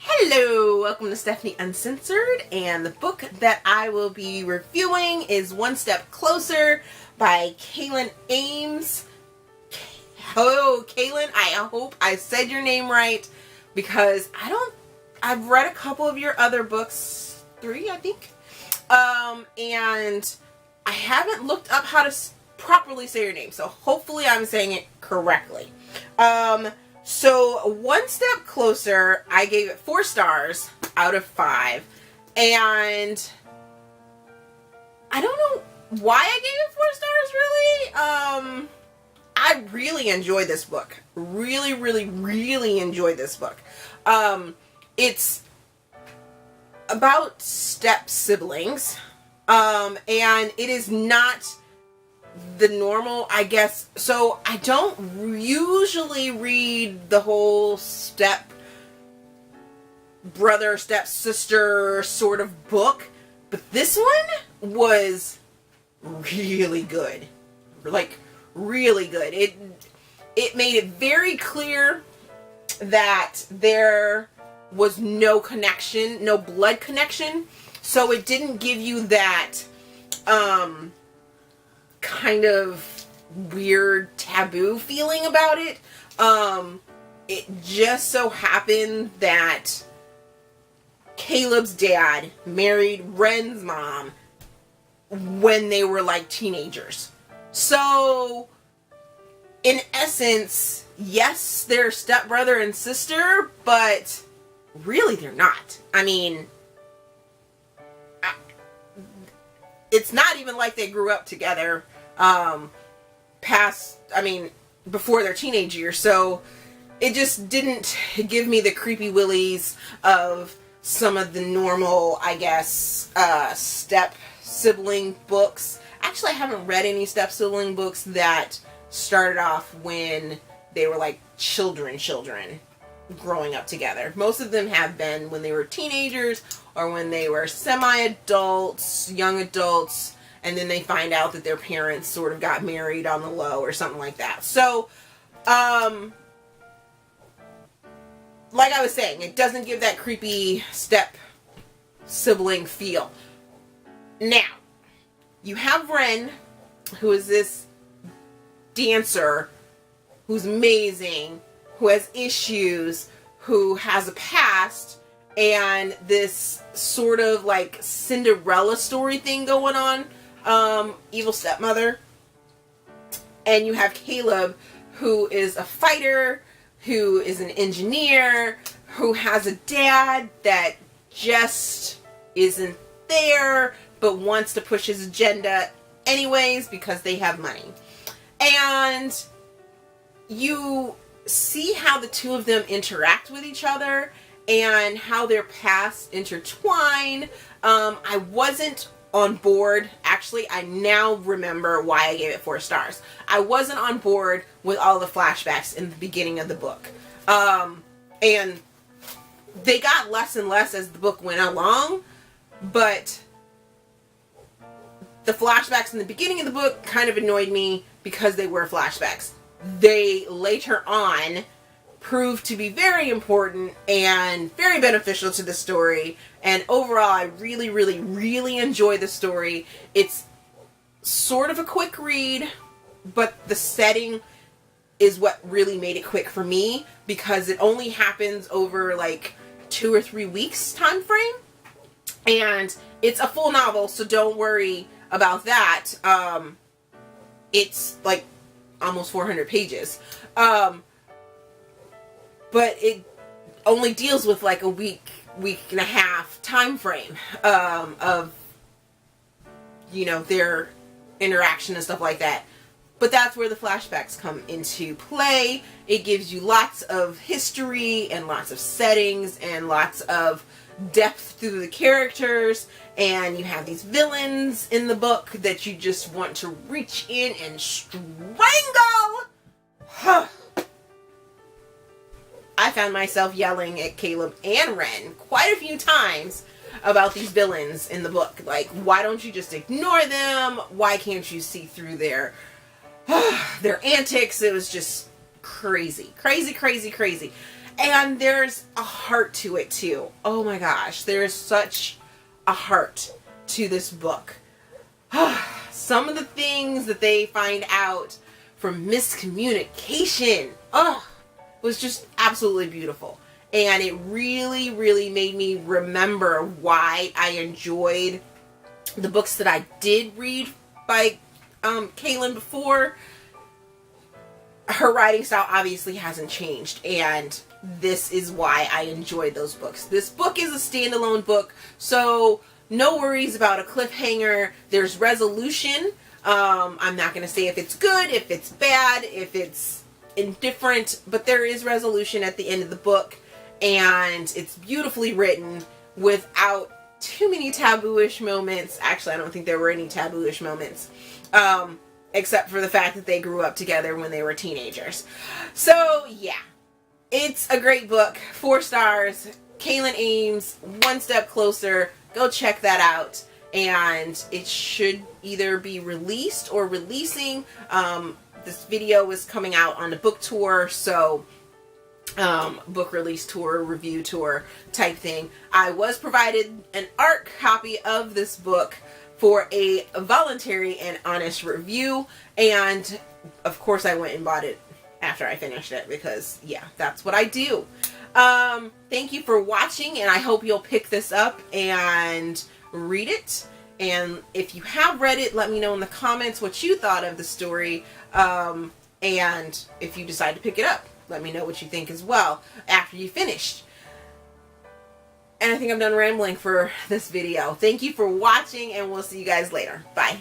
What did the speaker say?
Hello, welcome to Stephanie Uncensored, and the book that I will be reviewing is One Step Closer by Kahlen Aymes. Hello, Kahlen, I hope I said your name right, because I've read a couple of your other books, 3 I think, and I haven't looked up how to properly say your name, so hopefully I'm saying it correctly. So One Step Closer, I gave it 4 stars out of 5, and I don't know why I gave it 4 stars, really. I really enjoyed this book. Really enjoyed this book. It's about step siblings, and it is not the normal, I guess. So I don't usually read the whole step brother, step sister sort of book, but this one was really good. Like, really good. It made it very clear that there was no connection, no blood connection, so it didn't give you that kind of weird taboo feeling about it. It just so happened that Caleb's dad married Ren's mom when they were like teenagers. So in essence, yes, they're stepbrother and sister, but really they're not. I mean, it's not even like they grew up together before their teenage years, so it just didn't give me the creepy willies of some of the normal, I guess, step sibling books. Actually, I haven't read any step sibling books that started off when they were like children growing up together. Most of them have been when they were teenagers or when they were semi-adults, young adults, and then they find out that their parents sort of got married on the low or something like that. So, like I was saying, it doesn't give that creepy step sibling feel. Now, you have Ren, who is this dancer who's amazing, who has issues, who has a past, and this sort of like Cinderella story thing going on. Evil stepmother. And you have Caleb, who is a fighter, who is an engineer, who has a dad that just isn't there, but wants to push his agenda anyways because they have money. And you see how the two of them interact with each other and how their pasts intertwine. I wasn't on board. Actually, I now remember why I gave it 4 stars. I wasn't on board with all the flashbacks in the beginning of the book. And they got less and less as the book went along, but the flashbacks in the beginning of the book kind of annoyed me because they were flashbacks. They later on proved to be very important and very beneficial to the story, and overall I really enjoy the story. It's sort of a quick read, but the setting is what really made it quick for me, because it only happens over like 2 or 3 weeks time frame, and it's a full novel, so don't worry about that. It's like almost 400 pages. But it only deals with like a week and a half time frame of, you know, their interaction and stuff like that. But that's where the flashbacks come into play. It gives you lots of history and lots of settings and lots of depth through the characters, and you have these villains in the book that you just want to reach in and strangle. I found myself yelling at Caleb and Ren quite a few times about these villains in the book. Like, why don't you just ignore them? Why can't you see through their antics? It was just crazy. And there's a heart to it too. Oh my gosh, there's such a heart to this book. Some of the things that they find out from miscommunication, was just absolutely beautiful. And it really, really made me remember why I enjoyed the books that I did read by Kahlen before. Her writing style obviously hasn't changed, and this is why I enjoyed those books. This book is a standalone book, so no worries about a cliffhanger. There's resolution. I'm not going to say if it's good, if it's bad, if it's indifferent, but there is resolution at the end of the book, and it's beautifully written without too many taboo-ish moments. Actually, I don't think there were any taboo-ish moments. Except for the fact that they grew up together when they were teenagers. So, yeah. It's a great book. 4 stars. Kahlen Aymes, One Step Closer. Go check that out. And it should either be released or releasing. This video is coming out on a book tour, so book release tour, review tour type thing. I was provided an art copy of this book for a voluntary and honest review, and of course I went and bought it after I finished it, because yeah, that's what I do. Thank you for watching, and I hope you'll pick this up and read it. And if you have read it, let me know in the comments what you thought of the story, and if you decide to pick it up, let me know what you think as well after you finished. And I think I'm done rambling for this video. Thank you for watching, and we'll see you guys later. Bye.